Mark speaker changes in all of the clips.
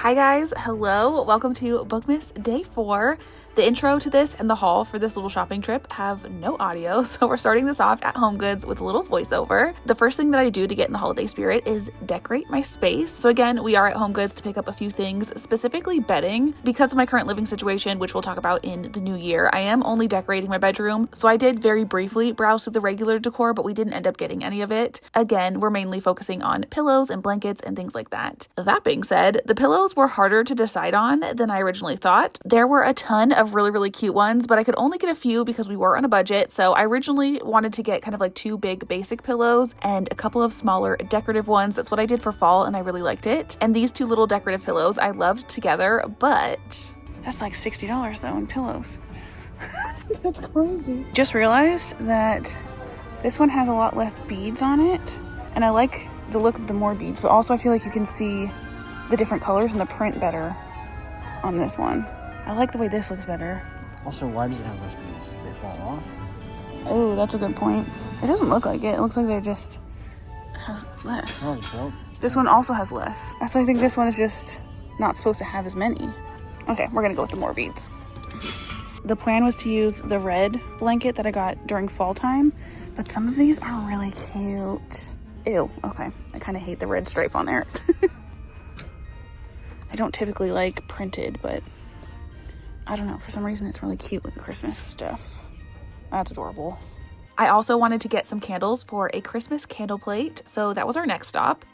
Speaker 1: Hi guys, hello, welcome to Bookmas Day 4. The intro to this and the haul for this little shopping trip have no audio, so we're starting this off at HomeGoods with a little voiceover. The first thing that I do to get in the holiday spirit is decorate my space. So again, we are at HomeGoods to pick up a few things, specifically bedding. Because of my current living situation, which we'll talk about in the new year, I am only decorating my bedroom, so I did very briefly browse through the regular decor, but we didn't end up getting any of it. Again, we're mainly focusing on pillows and blankets and things like that. That being said, the pillows were harder to decide on than I originally thought. There were a ton of really cute ones, but I could only get a few because we were on a budget. So I originally wanted to get kind of like 2 big basic pillows and a couple of smaller decorative ones. That's what I did for fall and I really liked it. And these 2 little decorative pillows I loved together, but that's like $60 though in pillows. That's crazy. Just realized that this one has a lot less beads on it, and I like the look of the more beads, but also I feel like you can see the different colors and the print better on this one. I like the way this looks better.
Speaker 2: Also, why does it have less beads? Did they fall off?
Speaker 1: Oh, that's a good point. It doesn't look like it. It looks like they're just has less.
Speaker 2: Oh,
Speaker 1: this one also has less. That's why I think this one is just not supposed to have as many. Okay, we're gonna go with the more beads. The plan was to use the red blanket that I got during fall time, but some of these are really cute. Ew, okay. I kind of hate the red stripe on there. I don't typically like printed, but I don't know, for some reason it's really cute with the Christmas stuff. That's adorable. I also wanted to get some candles for a Christmas candle plate, so that was our next stop.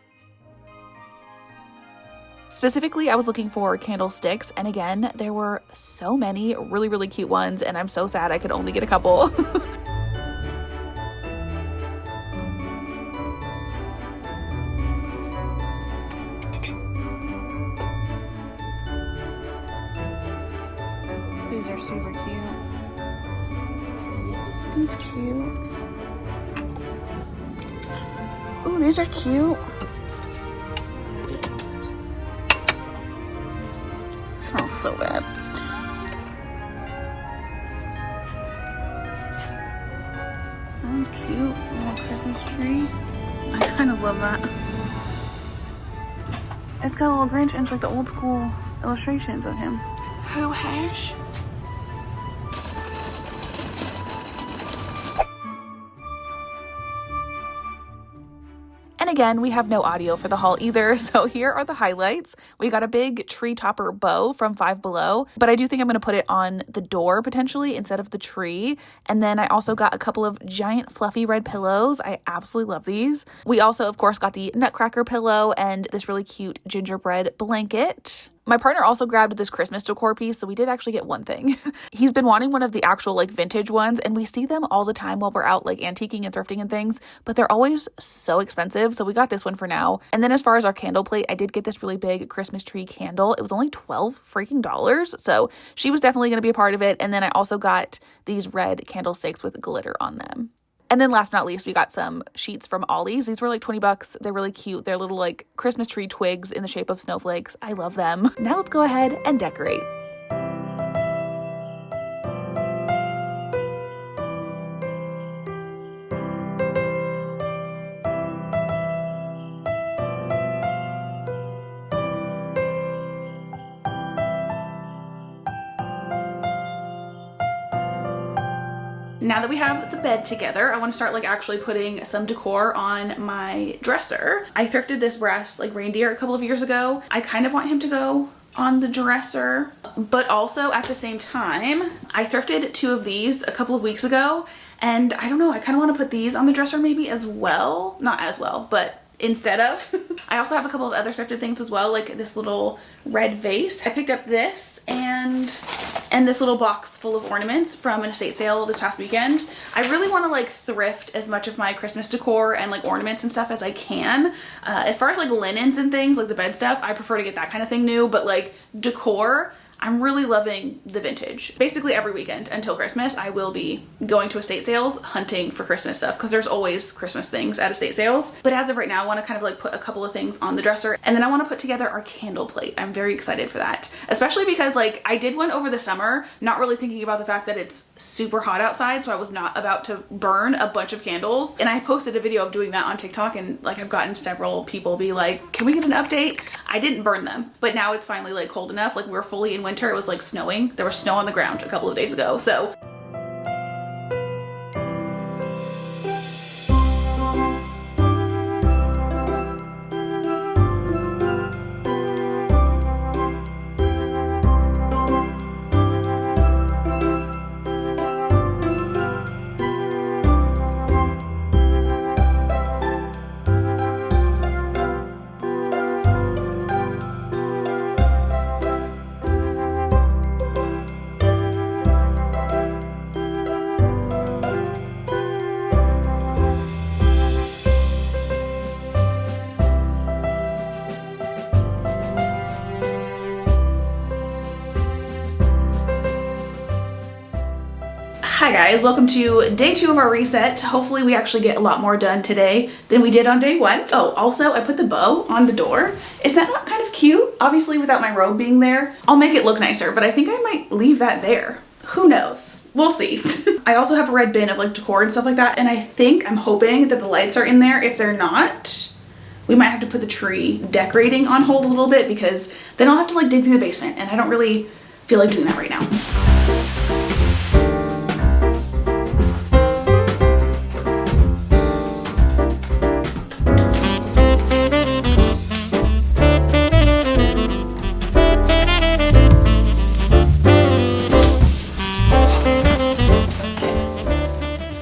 Speaker 1: Specifically, I was looking for candlesticks, and again, there were so many really cute ones, and I'm so sad I could only get a couple. These are super cute. That's cute. Ooh, these are cute. It smells so bad. That's cute. Little Christmas tree. I kind of love that. It's got a little Grinch and it's like the old school illustrations of him. Who hash? And again, we have no audio for the haul either, so here are the highlights. We got a big tree topper bow from Five Below, but I do think I'm going to put it on the door potentially instead of the tree. And then I also got a couple of giant fluffy red pillows. I absolutely love these. We also, of course, got the Nutcracker pillow and this really cute gingerbread blanket. My partner also grabbed this Christmas decor piece, so we did actually get one thing. He's been wanting one of the actual like vintage ones, and we see them all the time while we're out like antiquing and thrifting and things, but they're always so expensive, so we got this one for now. And then as far as our candle plate, I did get this really big Christmas tree candle. It was only $12 freaking dollars, so she was definitely going to be a part of it. And then I also got these red candlesticks with glitter on them. And then last but not least, we got some sheets from Ollie's. These were like 20 bucks. They're really cute. They're little like Christmas tree twigs in the shape of snowflakes. I love them. Now let's go ahead and decorate. Now that we have the bed together, I want to start like actually putting some decor on my dresser. I thrifted this brass like reindeer a couple of years ago. I kind of want him to go on the dresser, but also at the same time, I thrifted 2 of these a couple of weeks ago, and I don't know, I kind of want to put these on the dresser maybe as well. Not as well, but instead of. I also have a couple of other thrifted things as well, like this little red vase. I picked up this and this little box full of ornaments from an estate sale this past weekend. I really want to like thrift as much of my Christmas decor and like ornaments and stuff as I can. As far as like linens and things, like the bed stuff, I prefer to get that kind of thing new, but like decor, I'm really loving the vintage. Basically every weekend until Christmas, I will be going to estate sales hunting for Christmas stuff because there's always Christmas things at estate sales. But as of right now, I want to kind of like put a couple of things on the dresser, and then I want to put together our candle plate. I'm very excited for that, especially because like I did one over the summer, not really thinking about the fact that it's super hot outside, so I was not about to burn a bunch of candles. And I posted a video of doing that on TikTok, and like I've gotten several people be like, can we get an update? I didn't burn them, but now it's finally like cold enough. Like we're fully in winter. It was like snowing. There was snow on the ground a couple of days ago. So hi guys, welcome to day 2 of our reset. Hopefully we actually get a lot more done today than we did on day 1. Oh, also I put the bow on the door. Is that not kind of cute? Obviously without my robe being there, I'll make it look nicer, but I think I might leave that there. Who knows? We'll see. I also have a red bin of like decor and stuff like that, and I'm hoping that the lights are in there. If they're not, we might have to put the tree decorating on hold a little bit, because then I'll have to like dig through the basement, and I don't really feel like doing that right now.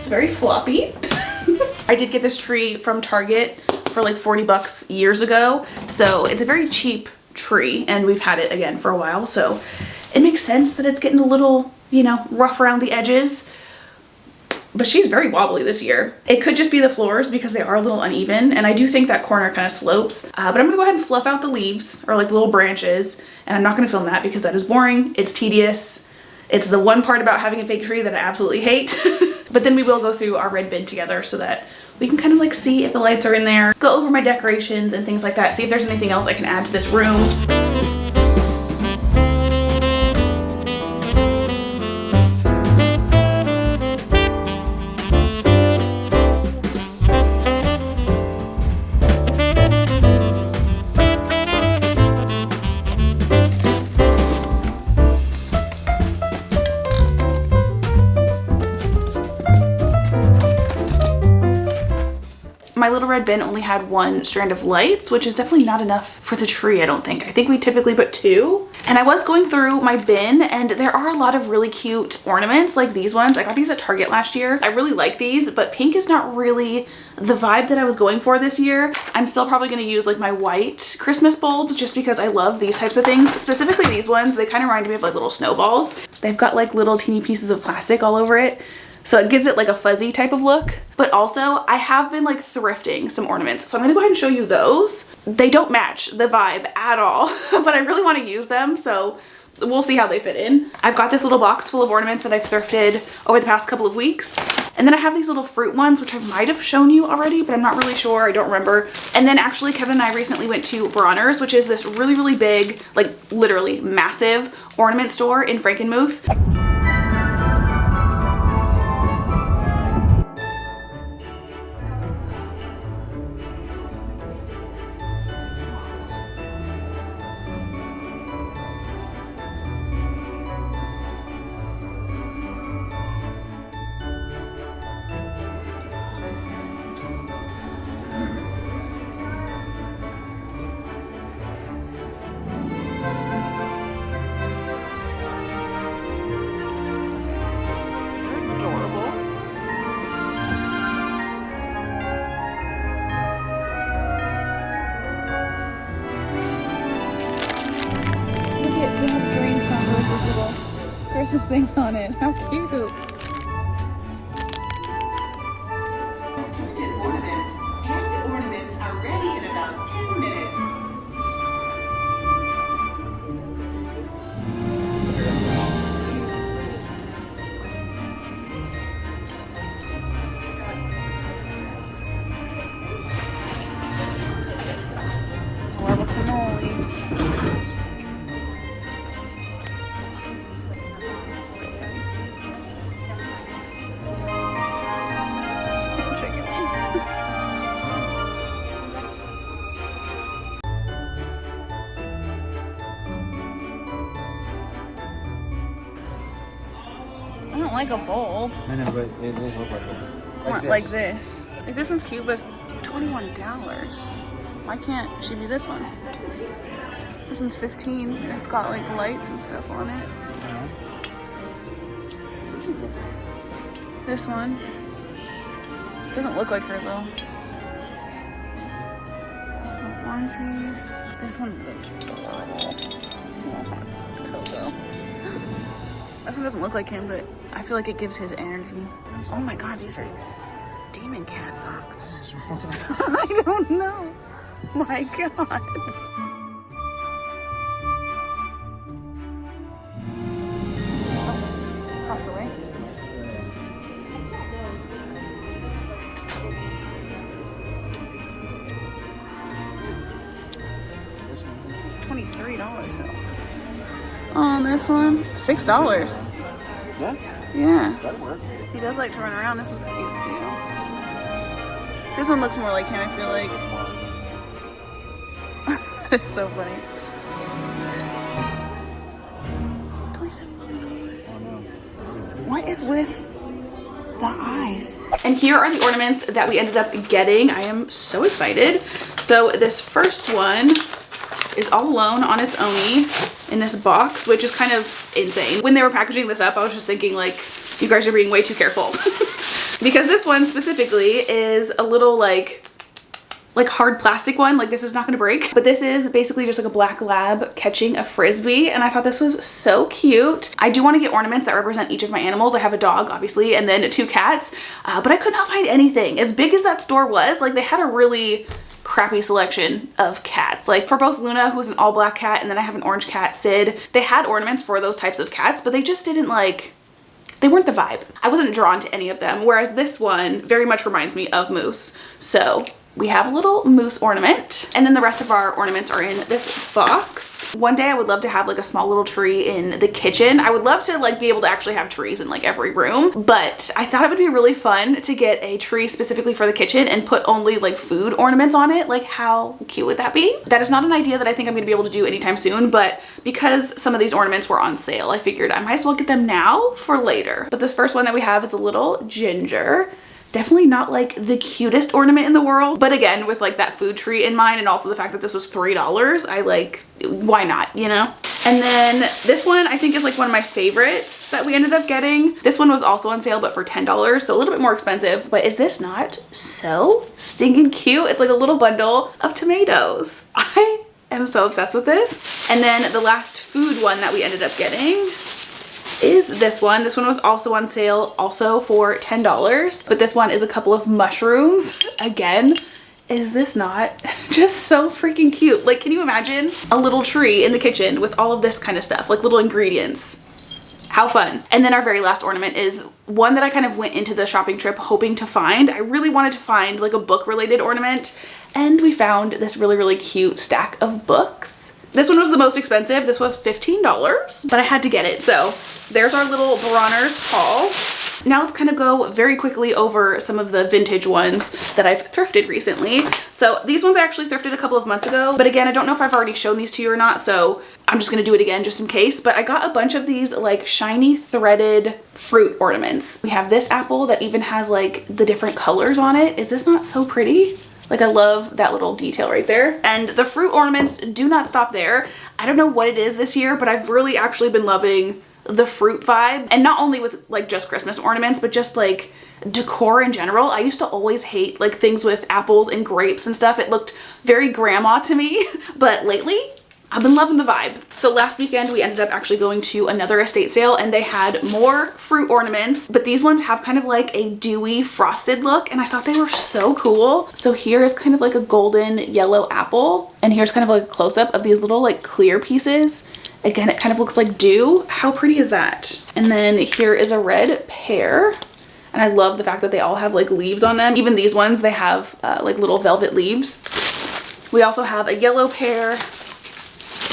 Speaker 1: Very floppy. I did get this tree from Target for like 40 bucks years ago, so it's a very cheap tree, and we've had it again for a while, so it makes sense that it's getting a little, you know, rough around the edges. But she's very wobbly this year. It could just be the floors because they are a little uneven, and I do think that corner kind of slopes, but I'm gonna go ahead and fluff out the leaves, or like the little branches, and I'm not gonna film that because that is boring, it's tedious. It's the one part about having a fake tree that I absolutely hate. But then we will go through our red bin together so that we can kind of like see if the lights are in there, go over my decorations and things like that, see if there's anything else I can add to this room. My little red bin only had 1 strand of lights, which is definitely not enough for the tree, I don't think. I think we typically put 2. And I was going through my bin, and there are a lot of really cute ornaments like these ones. I got these at Target last year. I really like these, but pink is not really the vibe that I was going for this year. I'm still probably going to use like my white Christmas bulbs just because I love these types of things. Specifically these ones, they kind of remind me of like little snowballs. They've got like little teeny pieces of plastic all over it, so it gives it like a fuzzy type of look. But also I have been like thrifting some ornaments, so I'm gonna go ahead and show you those. They don't match the vibe at all, but I really want to use them, so we'll see how they fit in. I've got this little box full of ornaments that I've thrifted over the past couple of weeks. And then I have these little fruit ones, which I might have shown you already, but I'm not really sure, I don't remember. And then actually Kevin and I recently went to Bronner's, which is this really, really big, like literally massive ornament store in Frankenmuth.
Speaker 3: Christmas things on it. How cute.
Speaker 4: Ornaments are ready in about 10 minutes.
Speaker 3: don't like a bowl.
Speaker 2: I know, but it does look like that.
Speaker 3: I want like this. Like this one's cute, but it's $21. Why can't she be this one? This one's 15 and it's got like lights and stuff on it. This one doesn't look like her though. Orange juice. This one's adorable. Cocoa. This one doesn't look like him, but I feel like it gives his energy. Oh my god, these are demon cat socks. I don't know. My god. Across the way. $23 though. On this one, $6.
Speaker 2: Yeah?
Speaker 3: Yeah.
Speaker 2: That'd work.
Speaker 3: He does like to run around. This one's cute too. This one looks more like him, I feel like. It's so funny. $27. What is with the eyes? And here are the ornaments that we ended up getting. I am so excited. So this first one is all alone on its own in this box, which is kind of insane. When they were packaging this up, I was just thinking like, you guys are being way too careful. Because this one specifically is a little like hard plastic one, like this is not gonna break. But this is basically just like a black lab catching a frisbee, and I thought this was so cute. I do want to get ornaments that represent each of my animals. I have a dog, obviously, and then 2 cats, but I could not find anything. As big as that store was, like they had a really crappy selection of cats. Like for both Luna, who's an all black cat, and then I have an orange cat, Sid, they had ornaments for those types of cats, but they just didn't like, they weren't the vibe. I wasn't drawn to any of them, whereas this one very much reminds me of Moose. So we have a little moose ornament, and then the rest of our ornaments are in this box. One day I would love to have like a small little tree in the kitchen. I would love to like be able to actually have trees in like every room, but I thought it would be really fun to get a tree specifically for the kitchen and put only like food ornaments on it. Like how cute would that be? That is not an idea that I think I'm gonna be able to do anytime soon, but because some of these ornaments were on sale, I figured I might as well get them now for later. But this first one that we have is a little ginger. Definitely not like the cutest ornament in the world, but again, with like that food tree in mind and also the fact that this was $3, I like, why not, you know? And then this one I think is like one of my favorites that we ended up getting. This one was also on sale, but for $10, so a little bit more expensive. But is this not so stinking cute? It's like a little bundle of tomatoes. I am so obsessed with this. And then the last food one that we ended up getting is this one. This one was also on sale, also for $10, but this one is a couple of mushrooms. Again, is this not just so freaking cute? Like, can you imagine a little tree in the kitchen with all of this kind of stuff, like little ingredients? How fun. And then our very last ornament is one that I kind of went into the shopping trip hoping to find. I really wanted to find like a book related ornament, and we found this really, really cute stack of books. This one was the most expensive. This was $15, but I had to get it. So there's our little Bronner's haul. Now let's kind of go very quickly over some of the vintage ones that I've thrifted recently. So these ones I actually thrifted a couple of months ago, but again, I don't know if I've already shown these to you or not, so I'm just gonna do it again just in case. But I got a bunch of these like shiny threaded fruit ornaments. We have this apple that even has like the different colors on it. Is this not so pretty? Like I love that little detail right there. And the fruit ornaments do not stop there. I don't know what it is this year, but I've really actually been loving the fruit vibe. And not only with like just Christmas ornaments, but just like decor in general. I used to always hate like things with apples and grapes and stuff. It looked very grandma to me, but lately I've been loving the vibe. So last weekend we ended up actually going to another estate sale, and they had more fruit ornaments, but these ones have kind of like a dewy frosted look, and I thought they were so cool. So here is kind of like a golden yellow apple, and here's kind of like a close-up of these little like clear pieces. Again, it kind of looks like dew. How pretty is that? And then here is a red pear. And I love the fact that they all have like leaves on them. Even these ones, they have like little velvet leaves. We also have a yellow pear,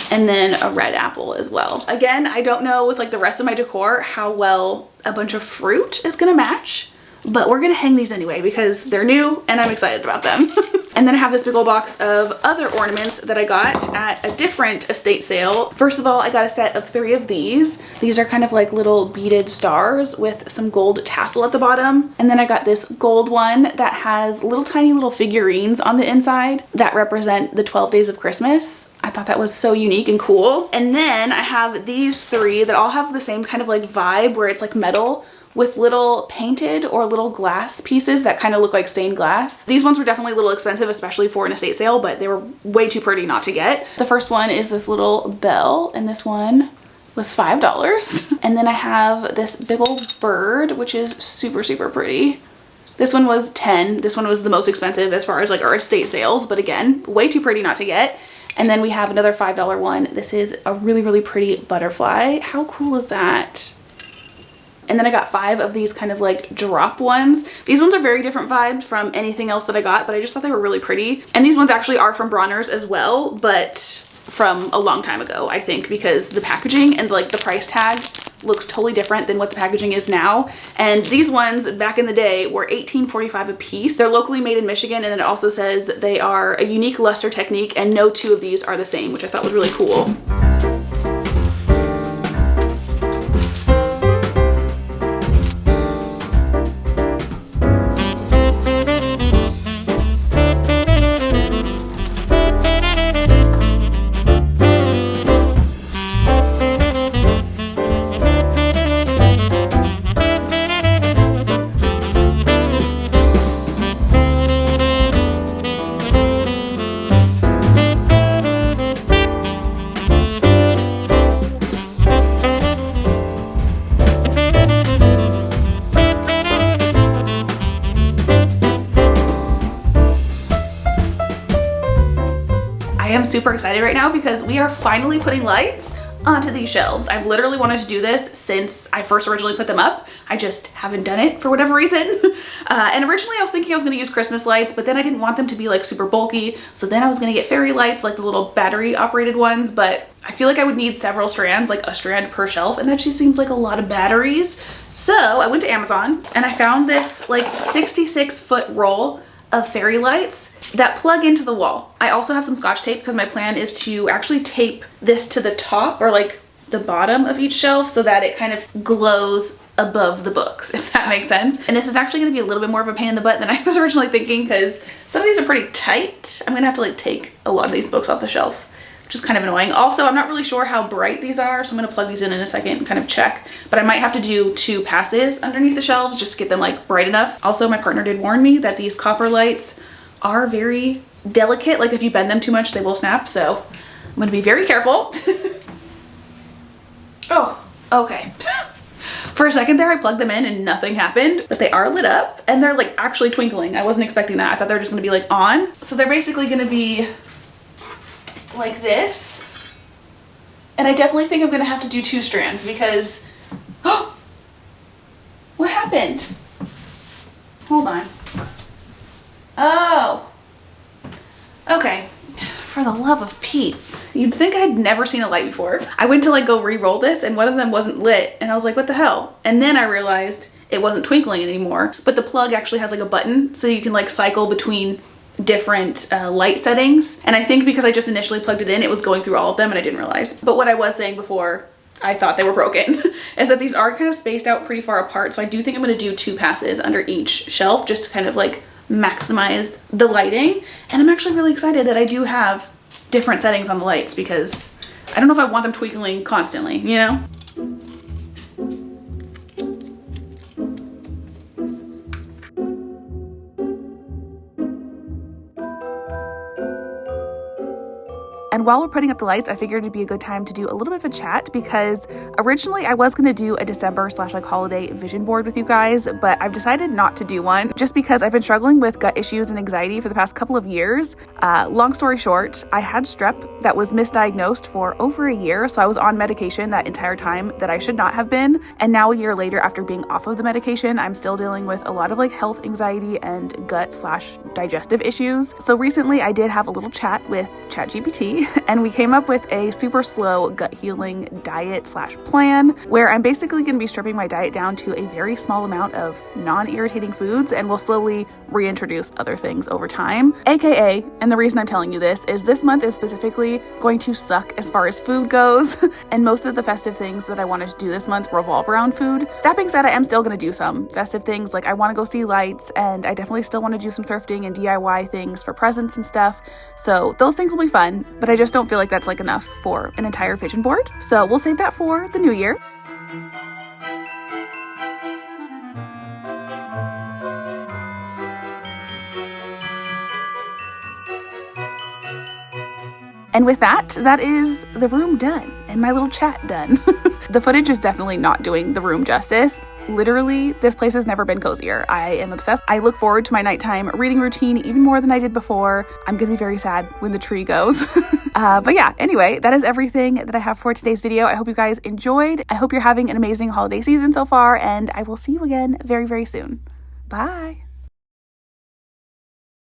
Speaker 3: and then a red apple as well. Again, I don't know with like the rest of my decor how well a bunch of fruit is gonna match, but we're gonna hang these anyway because they're new and I'm excited about them. And then I have this big old box of other ornaments that I got at a different estate sale. First of all, I got a set of 3 of these. These are kind of like little beaded stars with some gold tassel at the bottom. And then I got this gold one that has tiny little figurines on the inside that represent the 12 days of Christmas. I thought that was so unique and cool. And then I have these 3 that all have the same kind of like vibe where it's like metal with little painted or little glass pieces that kind of look like stained glass. These ones were definitely a little expensive, especially for an estate sale, but they were way too pretty not to get. The first one is this little bell, and this one was $5. And then I have this big old bird, which is super, super pretty. This one was $10. This one was the most expensive as far as like our estate sales, but again, way too pretty not to get. And then we have another $5 one. This is a really, really pretty butterfly. How cool is that? And then I got 5 of these kind of like drop ones. These ones are very different vibes from anything else that I got, but I just thought they were really pretty. And these ones actually are from Bronner's as well, but from a long time ago, I think, because the packaging and like the price tag looks totally different than what the packaging is now. And these ones back in the day were $18.45 a piece. They're locally made in Michigan, and then it also says they are a unique luster technique and no 2 of these are the same, which I thought was really cool. Super excited right now because we are finally putting lights onto these shelves. I've literally wanted to do this since I first originally put them up. I just haven't done it for whatever reason. And originally I was thinking I was gonna use Christmas lights, but then I didn't want them to be like super bulky. So then I was gonna get fairy lights, like the little battery operated ones, but I feel like I would need several strands, like a strand per shelf, and that just seems like a lot of batteries. So I went to Amazon and I found this like 66-foot roll of fairy lights that plug into the wall. I also have some Scotch tape because my plan is to actually tape this to the top or like the bottom of each shelf so that it kind of glows above the books, if that makes sense. And this is actually going to be a little bit more of a pain in the butt than I was originally thinking because some of these are pretty tight. I'm gonna have to like take a lot of these books off the shelf, which is kind of annoying. Also, I'm not really sure how bright these are, so I'm gonna plug these in a second and kind of check. But I might have to do 2 passes underneath the shelves just to get them like bright enough. Also, my partner did warn me that these copper lights are very delicate. Like if you bend them too much, they will snap. So I'm gonna be very careful. Oh, okay. For a second there, I plugged them in and nothing happened, but they are lit up and they're like actually twinkling. I wasn't expecting that. I thought they were just gonna be like on. So they're basically gonna be like this. And I definitely think I'm gonna have to do 2 strands because, oh, what happened? Hold on. Oh, okay. For the love of Pete. You'd think I'd never seen a light before. I went to like go re-roll this and one of them wasn't lit and I was like, what the hell? And then I realized it wasn't twinkling anymore, but the plug actually has like a button so you can like cycle between different light settings. And I think because I just initially plugged it in, it was going through all of them and I didn't realize. But what I was saying before I thought they were broken is that these are kind of spaced out pretty far apart. So I do think I'm gonna do 2 passes under each shelf just to kind of like maximize the lighting. And I'm actually really excited that I do have different settings on the lights because I don't know if I want them twinkling constantly, you know?
Speaker 1: And while we're putting up the lights, I figured it'd be a good time to do a little bit of a chat because originally I was going to do a December / like holiday vision board with you guys, but I've decided not to do one just because I've been struggling with gut issues and anxiety for the past couple of years. Long story short, I had strep that was misdiagnosed for over a year, so I was on medication that entire time that I should not have been. And now a year later, after being off of the medication, I'm still dealing with a lot of like health anxiety and gut / digestive issues. So recently I did have a little chat with ChatGPT and we came up with a super slow gut healing diet / plan where I'm basically going to be stripping my diet down to a very small amount of non-irritating foods, and we'll slowly reintroduce other things over time. AKA, and the reason I'm telling you this month is specifically going to suck as far as food goes, and most of the festive things that I wanted to do this month revolve around food. That being said, I am still going to do some festive things, like I want to go see lights, and I definitely still want to do some thrifting and DIY things for presents and stuff, so those things will be fun, but I just don't feel like that's like enough for an entire vision board, so we'll save that for the new year. And with that, that is the room done and my little chat done. The footage is definitely not doing the room justice. Literally, this place has never been cozier. I am obsessed. I look forward to my nighttime reading routine even more than I did before. I'm gonna be very sad when the tree goes. But yeah, anyway, that is everything that I have for today's video. I hope you guys enjoyed. I hope you're having an amazing holiday season so far, and I will see you again very, very soon. Bye.